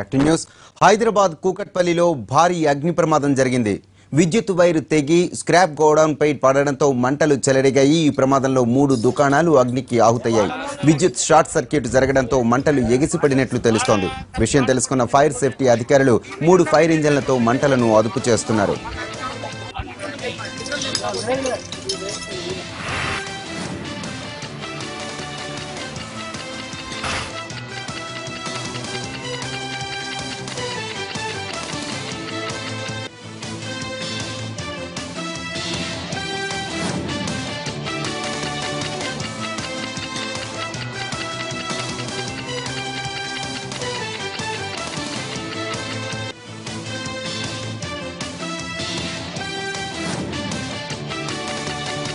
Back to news. Hyderabad కూకట్పల్లిలో భారీ అగ్ని ప్రమాదం జరిగింది. విద్యుత్ వైరు తెగి స్క్రాప్ గోడౌన్ పై పడడంతో మంటలు చెలరేగాయి. ఈ ప్రమాదంలో 3 దుకాణాలు అగ్నికి ఆహుతయ్యాయి. విద్యుత్ షార్ట్ సర్క్యూట్ జరగడంతో మంటలు ఎగిసిపడినట్లు తెలుస్తోంది. విషయం తెలుసుకున్న ఫైర్ సేఫ్టీ అధికారులు 3 ఫైర్ ఇంజన్లతో మంటలను అదుపు చేస్తున్నారు.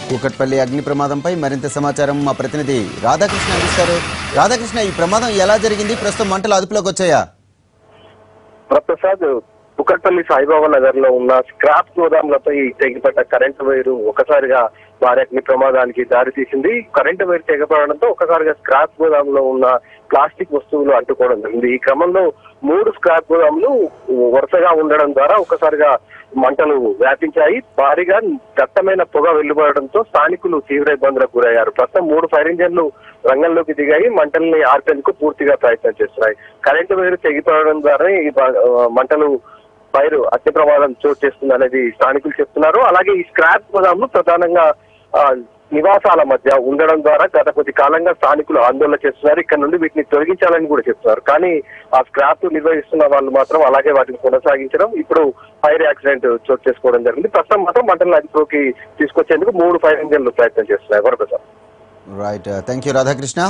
కూకట్పల్లి అగ్ని ప్రమాదంపై మరింత సమాచారం మా ప్రతినిధి రాధాకృష్ణ అందిస్తారు. రాధాకృష్ణ, ఈ ప్రమాదం ఎలా జరిగింది? ప్రస్తుతం మంటలు అదుపులోకి వచ్చాయా? ప్రసాద్, కూకట్పల్లి సాయిబాబా నగర్ లో ఉన్న స్క్రాప్ గోదాంలపై తెగిపడ్డ కరెంటు వైరు ఒకసారిగా భారీ అగ్ని ప్రమాదానికి దారితీసింది. కరెంటు వైరు తెగపడడంతో ఒకసారిగా స్క్రాప్ గోదాంలో ఉన్న ప్లాస్టిక్ వస్తువులు అంటుకోవడం జరిగింది. ఈ క్రమంలో 3 స్క్రాప్ గోదాంలు వరుసగా ఉండడం ద్వారా ఒకసారిగా మంటలు వ్యాపించాయి. భారీగా దట్టమైన పొగ వెలువడడంతో స్థానికులు తీవ్ర ఇబ్బందులకు గురయ్యారు. ప్రస్తుతం 3 ఫైర్ ఇంజన్లు రంగంలోకి దిగాయి. మంటల్ని ఆర్పేందుకు పూర్తిగా ప్రయత్నం చేస్తున్నాయి. కరెంటు వైరు తెగిపడడం ద్వారా ఈ మంటలు వైరు అగ్ని ప్రమాదం చోటు చేస్తుంది అనేది స్థానికులు చెప్తున్నారు. అలాగే ఈ స్క్రాప్ గోదాంలు ప్రధానంగా నివాసాల మధ్య ఉండడం ద్వారా గత కొద్ది కాలంగా స్థానికులు ఆందోళన చేస్తున్నారు. ఇక్కడ నుండి వీటిని తొలగించాలని కూడా చెప్తున్నారు. కానీ ఆ స్క్రాప్ నిర్వహిస్తున్న వాళ్ళు మాత్రం అలాగే వాటిని కొనసాగించడం, ఇప్పుడు ఫైర్ యాక్సిడెంట్ చోటు చేసుకోవడం జరిగింది. ప్రస్తుతం మాత్రం మంటలను అదుపులోకి తీసుకొచ్చేందుకు 3 ఫైర్ ఇంజన్లు ప్రయత్నం చేస్తున్నాయి. Varaprasad. Right, thank you Radhakrishna.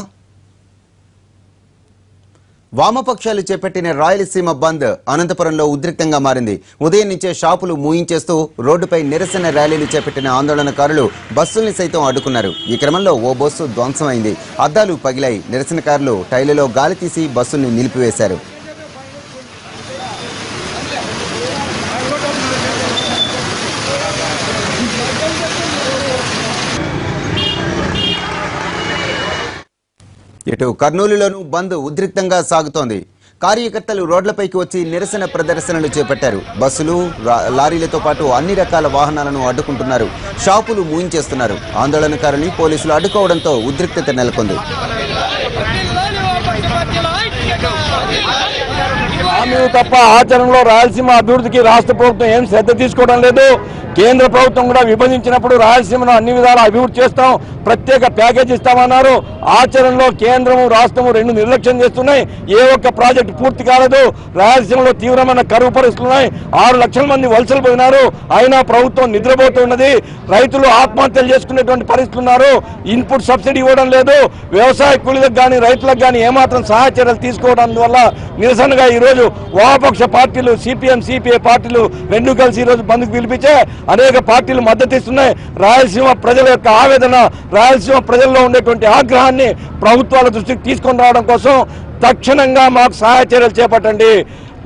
వామపక్షాలు చేపట్టిన రాయలసీమ బంద్ అనంతపురంలో ఉద్రిక్తంగా మారింది. ఉదయం నుంచే షాపులు మూయించేస్తూ రోడ్డుపై నిరసన ర్యాలీలు చేపట్టిన ఆందోళనకారులు బస్సుల్ని సైతం అడ్డుకున్నారు. ఈ క్రమంలో ఓ బస్సు ధ్వంసమైంది. అద్దాలు పగిలాయి. నిరసనకారులు టైర్లలో గాలి తీసి బస్సుల్ని నిలిపివేశారు. ఇటు కర్నూలులోనూ బంద్ ఉద్రిక్తంగా సాగుతోంది. కార్యకర్తలు రోడ్లపైకి వచ్చి నిరసన ప్రదర్శనలు చేపట్టారు. బస్సులు, లారీలతో పాటు అన్ని రకాల వాహనాలను అడ్డుకుంటున్నారు. షాపులు మూయించేస్తున్నారు. ఆందోళనకారుని పోలీసులు అడ్డుకోవడంతో ఉద్రిక్తత నెలకొంది. తప్ప ఆచరణలో రాయలసీమ అభివృద్ధికి రాష్ట్ర ప్రభుత్వం ఏం శ్రద్ధ తీసుకోవడం లేదు. కేంద్ర ప్రభుత్వం కూడా విభజించినప్పుడు రాయలసీమను అన్ని విధాలు అభివృద్ధి చేస్తాం, ప్రత్యేక ప్యాకేజ్ ఇస్తామన్నారు. ఆచరణలో కేంద్రము రాష్ట్రము 2 నిర్లక్ష్యం చేస్తున్నాయి. ఏ ఒక్క ప్రాజెక్టు పూర్తి కాలేదు. రాయలసీమలో తీవ్రమైన కరువు పరిస్థితులున్నాయి. 6 లక్షల మంది వలసలు పోయినారు. అయినా ప్రభుత్వం నిద్రపోతున్నది. రైతులు ఆత్మహత్యలు చేసుకునేటువంటి పరిస్థితులు ఉన్నారు. ఇన్పుట్ సబ్సిడీ ఇవ్వడం లేదు. వ్యవసాయ కూలీలకు కానీ రైతులకు కానీ ఏమాత్రం సహాయ చర్యలు తీసుకోవడం వల్ల నిరసనగా ఈరోజు వామపక్ష పార్టీలు సిపిఎం, సిపిఐ పార్టీలు 2 కలిసి ఈరోజు బంద్కు పిలిపించే అనేక పార్టీలు మద్దతు ఇస్తున్నాయి. రాయలసీమ ప్రజల యొక్క ఆవేదన, రాయలసీమ ప్రజల్లో ఉండేటువంటి ఆగ్రహాన్ని ప్రభుత్వాల దృష్టికి తీసుకొని రావడం కోసం తక్షణంగా మాకు సహాయ చర్యలు చేపట్టండి.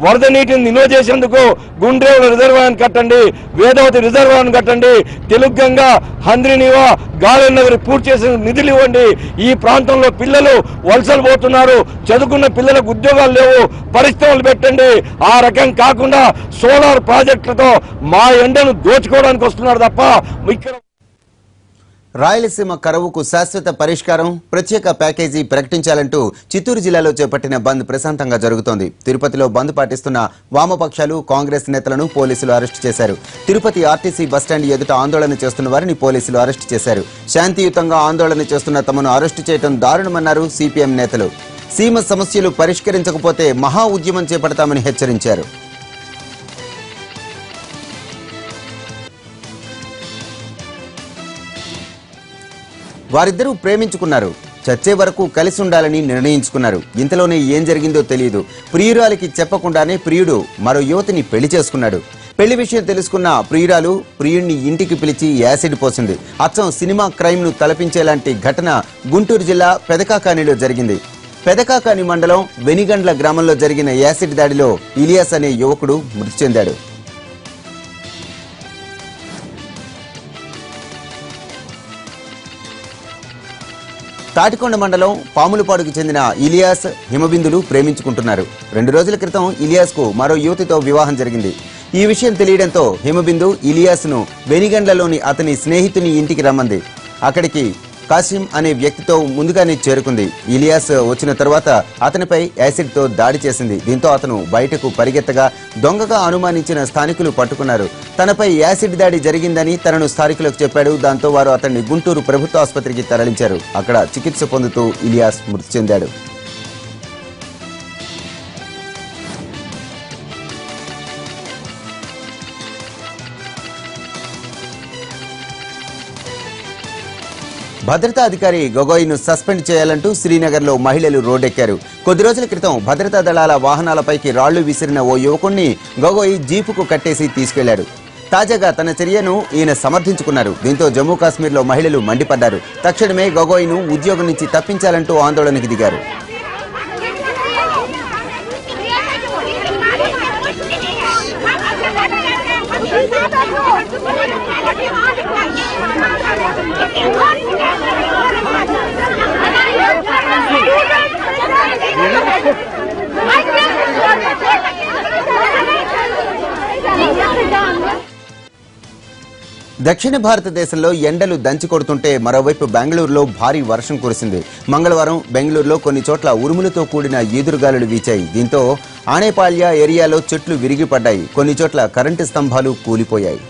వరద నీటిని నిల్వ చేసేందుకు గుండ్రేవుల రిజర్వాయర్ కట్టండి, వేదవతి రిజర్వాయర్ కట్టండి, తెలుగంగా, హంద్రినివా, గాలి నగర్ పూర్తి చేసిన నిధులు ఇవ్వండి. ఈ ప్రాంతంలో పిల్లలు వలసలు పోతున్నారు. చదువుకున్న పిల్లలకు ఉద్యోగాలు లేవు. పరిశ్రమలు పెట్టండి. ఆ రకం కాకుండా సోలార్ ప్రాజెక్టులతో మా ఎండను దోచుకోవడానికి వస్తున్నారు తప్ప ఇక్కడ రాయలసీమ కరువుకు శాశ్వత పరిష్కారం, ప్రత్యేక ప్యాకేజీ ప్రకటించాలంటూ చిత్తూరు జిల్లాలో చేపట్టిన బంద్ ప్రశాంతంగా జరుగుతోంది. తిరుపతిలో బంద్ పాటిస్తున్న వామపక్షాలు, కాంగ్రెస్ నేతలను పోలీసులు అరెస్టు చేశారు. తిరుపతి ఆర్టీసీ బస్టాండ్ ఎదుట ఆందోళన చేస్తున్న వారిని పోలీసులు అరెస్టు చేశారు. శాంతియుతంగా ఆందోళన చేస్తున్న తమను అరెస్టు చేయడం దారుణమన్నారు సిపిఎం నేతలు. సీమ సమస్యలు పరిష్కరించకపోతే మహా ఉద్యమం చేపడతామని హెచ్చరించారు. వారిద్దరూ ప్రేమించుకున్నారు. చచ్చే వరకు కలిసి ఉండాలని నిర్ణయించుకున్నారు. ఇంతలోనే ఏం జరిగిందో తెలియదు. ప్రియురాలికి చెప్పకుండానే ప్రియుడు మరో యువతిని పెళ్లి చేసుకున్నాడు. పెళ్లి విషయం తెలుసుకున్న ప్రియురాలు ప్రియుడిని ఇంటికి పిలిచి యాసిడ్ పోసింది. అచ్చం సినిమా క్రైమ్ ను తలపించేలాంటి ఘటన గుంటూరు జిల్లా పెదకాకానిలో జరిగింది. పెదకాకాని మండలం వెనిగండ్ల గ్రామంలో జరిగిన యాసిడ్ దాడిలో ఇలియాస్ అనే యువకుడు మృతి చెందాడు. తాటికొండ మండలం పాములపాడుకు చెందిన ఇలియాస్ హిమబిందులు ప్రేమించుకుంటున్నారు. 2 రోజుల క్రితం ఇలియాస్కు మరో యువతితో వివాహం జరిగింది. ఈ విషయం తెలియడంతో హిమబిందు ఇలియాస్ను వెనిగండ్లలోని అతని స్నేహితుని ఇంటికి రమ్మంది. అక్కడికి కాసిం అనే వ్యక్తితో ముందుగానే చేరుకుంది. ఇలియాస్ వచ్చిన తర్వాత అతనిపై యాసిడ్తో దాడి చేసింది. దీంతో అతను బయటకు పరిగెత్తగా దొంగగా అనుమానించిన స్థానికులు పట్టుకున్నారు. తనపై యాసిడ్ దాడి జరిగిందని తనను స్థానికులకు చెప్పాడు. దాంతో వారు అతన్ని గుంటూరు ప్రభుత్వ ఆసుపత్రికి తరలించారు. అక్కడ చికిత్స పొందుతూ ఇలియాస్ మృతి చెందాడు. భద్రతా అధికారి గొగోయ్ను సస్పెండ్ చేయాలంటూ శ్రీనగర్లో మహిళలు రోడ్డెక్కారు. కొద్ది రోజుల క్రితం భద్రతా దళాల వాహనాలపైకి రాళ్లు విసిరిన ఓ యువకుణ్ణి గొగోయ్ జీపుకు కట్టేసి తీసుకెళ్లాడు. తాజాగా తన చర్యను ఈయన సమర్థించుకున్నారు. దీంతో జమ్మూ కాశ్మీర్లో మహిళలు మండిపడ్డారు. తక్షణమే గొగోయ్ను ఉద్యోగం నుంచి తప్పించాలంటూ ఆందోళనకు దిగారు. దక్షిణ భారతదేశంలో ఎండలు దంచి కొడుతుంటే మరోవైపు బెంగళూరులో భారీ వర్షం కురిసింది. మంగళవారం బెంగళూరులో కొన్ని చోట్ల ఉరుములతో కూడిన ఈదురుగాలులు వీచాయి. దీంతో ఆనేపాల్య ఏరియాలో చెట్లు విరిగిపడ్డాయి. కొన్ని చోట్ల కరెంటు స్తంభాలు కూలిపోయాయి.